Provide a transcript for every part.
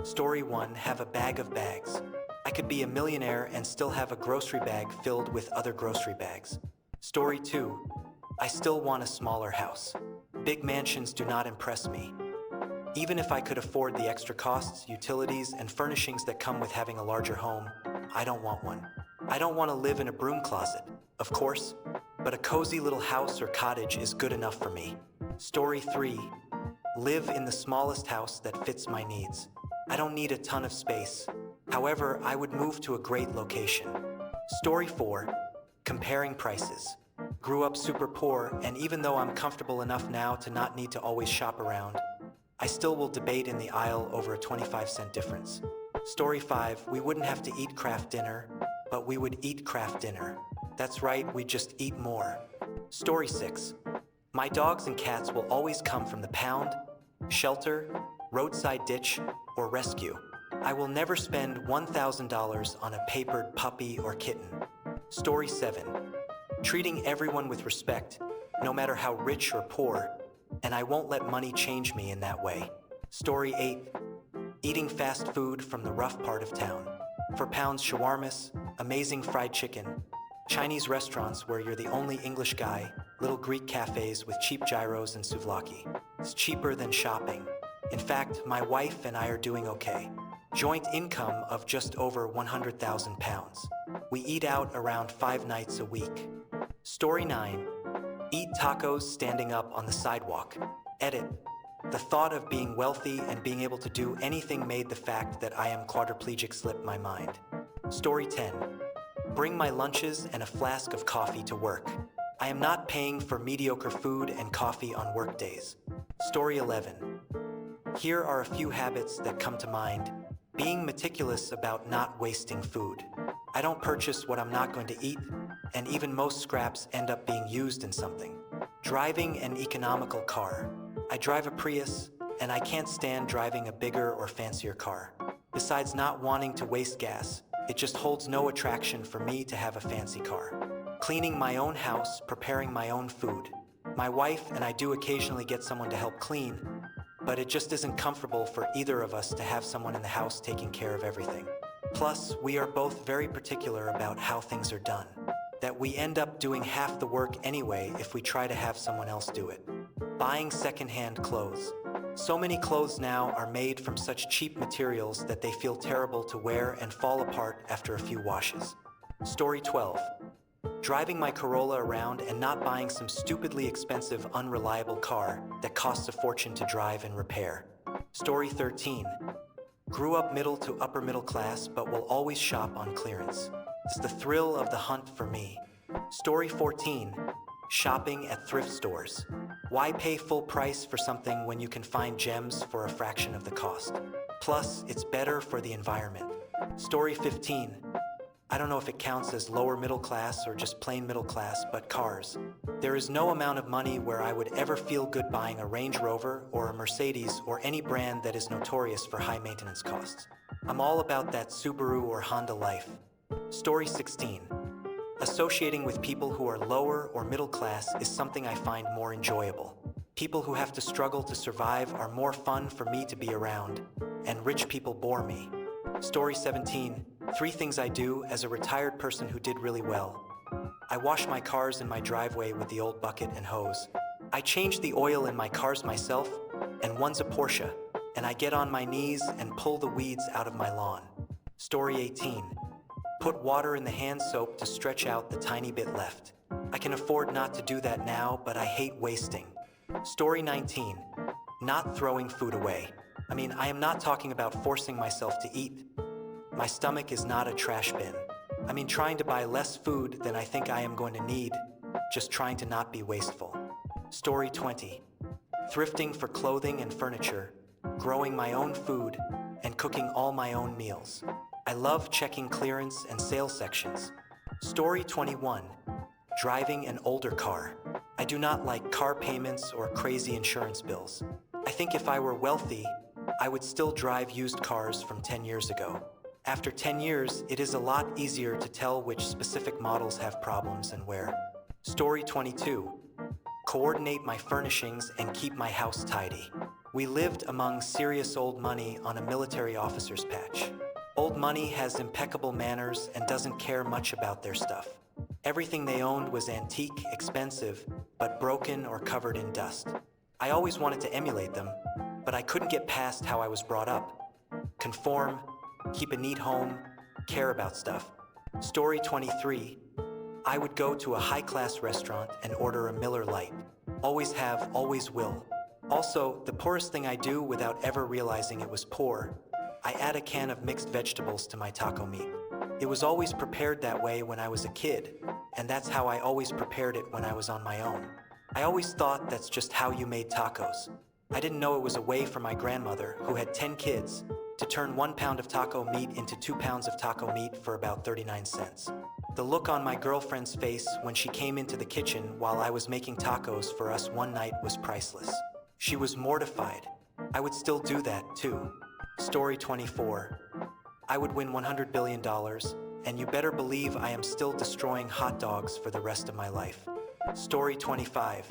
Story 1, have a bag of bags. I could be a millionaire and still have a grocery bag filled with other grocery bags. Story 2, I still want a smaller house. Big mansions do not impress me. Even if I could afford the extra costs, utilities, and furnishings that come with having a larger home, I don't want one. I don't want to live in a broom closet, of course, but a cozy little house or cottage is good enough for me. Story 3, live in the smallest house that fits my needs. I don't need a ton of space. However, I would move to a great location. Story 4, comparing prices. Grew up super poor, and even though I'm comfortable enough now to not need to always shop around, I still will debate in the aisle over a 25-cent difference. Story 5, we wouldn't have to eat Kraft dinner, but we would eat Kraft dinner. That's right, we'd just eat more. Story 6, my dogs and cats will always come from the pound, shelter, roadside ditch, or rescue. I will never spend $1,000 on a papered puppy or kitten. Story 7, treating everyone with respect, no matter how rich or poor, and I won't let money change me in that way. Story 8, eating fast food from the rough part of town. For pounds, shawarmas, amazing fried chicken, Chinese restaurants where you're the only English guy, little Greek cafes with cheap gyros and souvlaki. It's cheaper than shopping. In fact, my wife and I are doing okay. Joint income of just over 100,000 pounds. We eat out around 5 nights a week. Story 9, eat tacos standing up on the sidewalk. Edit, the thought of being wealthy and being able to do anything made the fact that I am quadriplegic slip my mind. Story 10, bring my lunches and a flask of coffee to work. I am not paying for mediocre food and coffee on work days. Story 11, here are a few habits that come to mind. Being meticulous about not wasting food. I don't purchase what I'm not going to eat, and even most scraps end up being used in something. Driving an economical car. I drive a Prius, and I can't stand driving a bigger or fancier car. Besides not wanting to waste gas, it just holds no attraction for me to have a fancy car. Cleaning my own house, preparing my own food. My wife and I do occasionally get someone to help clean, but it just isn't comfortable for either of us to have someone in the house taking care of everything. Plus, we are both very particular about how things are done, that we end up doing half the work anyway if we try to have someone else do it. Buying secondhand clothes. So many clothes now are made from such cheap materials that they feel terrible to wear and fall apart after a few washes. Story 12, driving my Corolla around and not buying some stupidly expensive, unreliable car that costs a fortune to drive and repair. Story 13, grew up middle to upper middle class but will always shop on clearance. It's the thrill of the hunt for me. Story 14, shopping at thrift stores. Why pay full price for something when you can find gems for a fraction of the cost? Plus, it's better for the environment. Story 15, I don't know if it counts as lower middle class or just plain middle class, but cars. There is no amount of money where I would ever feel good buying a Range Rover or a Mercedes or any brand that is notorious for high maintenance costs. I'm all about that Subaru or Honda life. Story 16, associating with people who are lower or middle class is something I find more enjoyable. People who have to struggle to survive are more fun for me to be around, and rich people bore me. Story 17, 3 things I do as a retired person who did really well. I wash my cars in my driveway with the old bucket and hose. I change the oil in my cars myself, and one's a Porsche, and I get on my knees and pull the weeds out of my lawn. Story 18, put water in the hand soap to stretch out the tiny bit left. I can afford not to do that now, but I hate wasting. Story 19, not throwing food away. I am not talking about forcing myself to eat. My stomach is not a trash bin. Trying to buy less food than I think I am going to need, just trying to not be wasteful. Story 20, thrifting for clothing and furniture, growing my own food, and cooking all my own meals. I love checking clearance and sale sections. Story 21, driving an older car. I do not like car payments or crazy insurance bills. I think if I were wealthy, I would still drive used cars from 10 years ago. After 10 years, it is a lot easier to tell which specific models have problems and where. Story 22, coordinate my furnishings and keep my house tidy. We lived among serious old money on a military officer's patch. Old money has impeccable manners and doesn't care much about their stuff. Everything they owned was antique, expensive, but broken or covered in dust. I always wanted to emulate them, but I couldn't get past how I was brought up. Conform, keep a neat home, care about stuff. Story 23. I would go to a high-class restaurant and order a Miller Lite. Always have, always will. Also, the poorest thing I do without ever realizing it was poor, I add a can of mixed vegetables to my taco meat. It was always prepared that way when I was a kid, and that's how I always prepared it when I was on my own. I always thought that's just how you made tacos. I didn't know it was a way for my grandmother, who had 10 kids, to turn 1 pound of taco meat into 2 pounds of taco meat for about 39 cents. The look on my girlfriend's face when she came into the kitchen while I was making tacos for us one night was priceless. She was mortified. I would still do that, too. Story 24. I would win $100 billion, and you better believe I am still destroying hot dogs for the rest of my life. Story 25.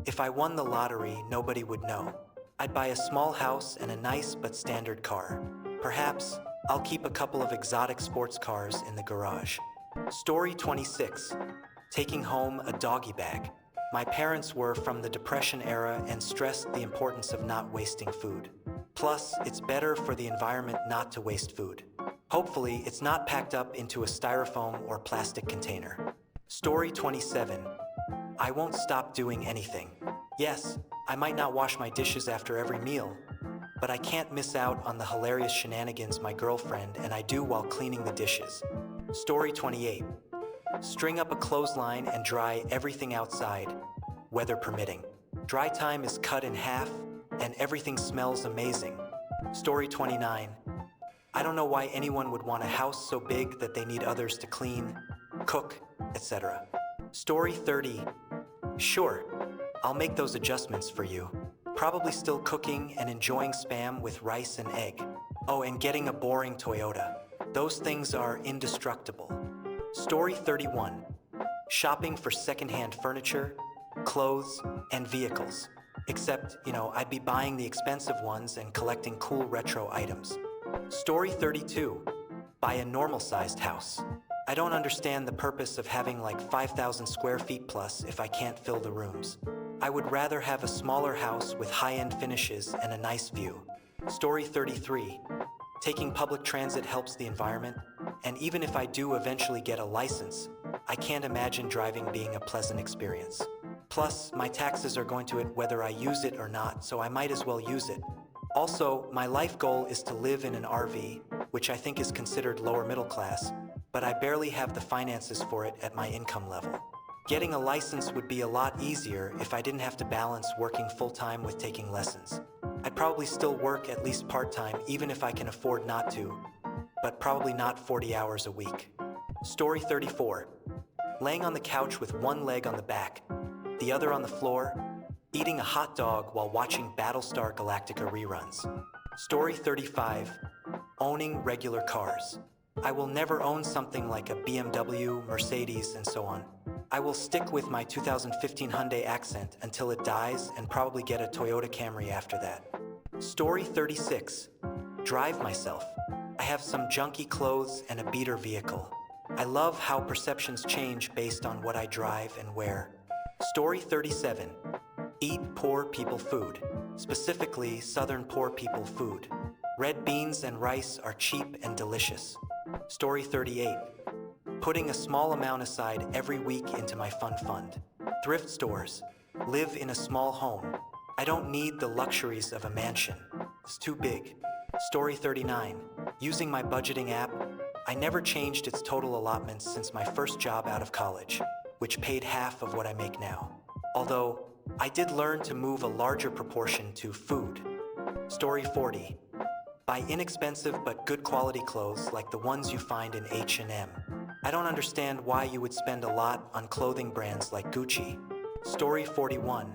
If I won the lottery, nobody would know. I'd buy a small house and a nice but standard car. Perhaps I'll keep a couple of exotic sports cars in the garage. Story 26. Taking home a doggy bag. My parents were from the Depression era and stressed the importance of not wasting food. Plus, it's better for the environment not to waste food. Hopefully, it's not packed up into a styrofoam or plastic container. Story 27. I won't stop doing anything. Yes, I might not wash my dishes after every meal, but I can't miss out on the hilarious shenanigans my girlfriend and I do while cleaning the dishes. Story 28. String up a clothesline and dry everything outside, weather permitting. Dry time is cut in half, and everything smells amazing. Story 29. I don't know why anyone would want a house so big that they need others to clean, cook, etc. Story 30. Sure, I'll make those adjustments for you. Probably still cooking and enjoying spam with rice and egg. Oh, and getting a boring Toyota. Those things are indestructible. Story 31. Shopping for secondhand furniture, clothes, and vehicles. Except, I'd be buying the expensive ones and collecting cool retro items. Story 32. Buy a normal-sized house. I don't understand the purpose of having like 5,000 square feet plus if I can't fill the rooms. I would rather have a smaller house with high-end finishes and a nice view. Story 33. Taking public transit helps the environment, and even if I do eventually get a license, I can't imagine driving being a pleasant experience. Plus, my taxes are going to it whether I use it or not, so I might as well use it. Also, my life goal is to live in an RV, which I think is considered lower middle class, but I barely have the finances for it at my income level. Getting a license would be a lot easier if I didn't have to balance working full-time with taking lessons. I'd probably still work at least part-time even if I can afford not to, but probably not 40 hours a week. Story 34. Laying on the couch with one leg on the back, the other on the floor, eating a hot dog while watching Battlestar Galactica reruns. Story 35. Owning regular cars. I will never own something like a BMW, Mercedes, and so on. I will stick with my 2015 Hyundai Accent until it dies and probably get a Toyota Camry after that. Story 36. Drive myself. I have some junky clothes and a beater vehicle. I love how perceptions change based on what I drive and where. Story 37. Eat poor people food, specifically Southern poor people food. Red beans and rice are cheap and delicious. Story 38. Putting a small amount aside every week into my fun fund. Thrift stores. Live in a small home. I don't need the luxuries of a mansion. It's too big. Story 39. Using my budgeting app, I never changed its total allotments since my first job out of college, which paid half of what I make now. Although, I did learn to move a larger proportion to food. Story 40. Buy inexpensive but good quality clothes like the ones you find in H&M. I don't understand why you would spend a lot on clothing brands like Gucci. Story 41.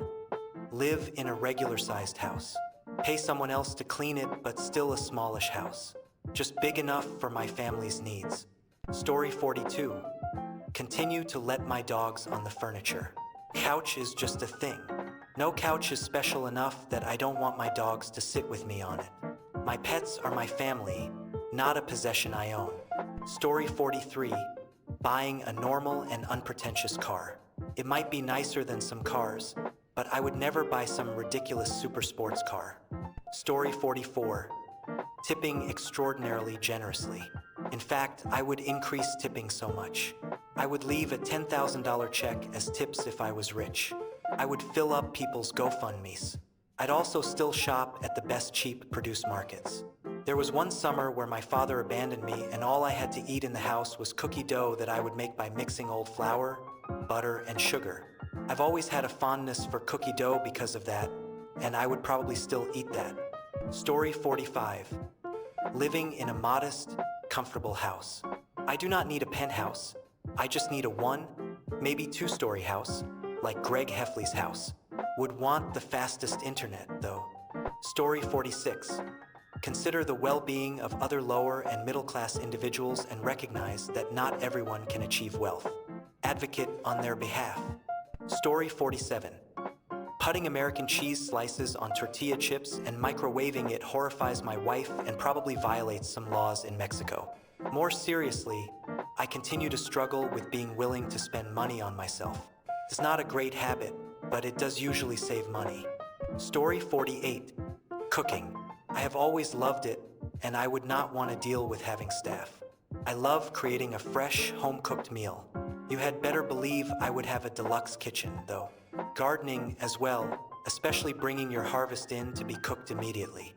Live in a regular-sized house. Pay someone else to clean it, but still a smallish house. Just big enough for my family's needs. Story 42. Continue to let my dogs on the furniture. Couch is just a thing. No couch is special enough that I don't want my dogs to sit with me on it. My pets are my family, not a possession I own. Story 43. Buying a normal and unpretentious car. It might be nicer than some cars, but I would never buy some ridiculous super sports car. Story 44. Tipping extraordinarily generously. In fact, I would increase tipping so much. I would leave a $10,000 check as tips if I was rich. I would fill up people's GoFundMes. I'd also still shop at the best cheap produce markets. There was one summer where my father abandoned me and all I had to eat in the house was cookie dough that I would make by mixing old flour, butter, and sugar. I've always had a fondness for cookie dough because of that, and I would probably still eat that. Story 45. Living in a modest, comfortable house. I do not need a penthouse. I just need a one, maybe two-story house, like Greg Heffley's house. Would want the fastest internet, though. Story 46. Consider the well-being of other lower and middle-class individuals and recognize that not everyone can achieve wealth. Advocate on their behalf. Story 47. Putting American cheese slices on tortilla chips and microwaving it horrifies my wife and probably violates some laws in Mexico. More seriously, I continue to struggle with being willing to spend money on myself. It's not a great habit, but it does usually save money. Story 48. Cooking. I have always loved it, and I would not want to deal with having staff. I love creating a fresh, home-cooked meal. You had better believe I would have a deluxe kitchen, though. Gardening as well, especially bringing your harvest in to be cooked immediately.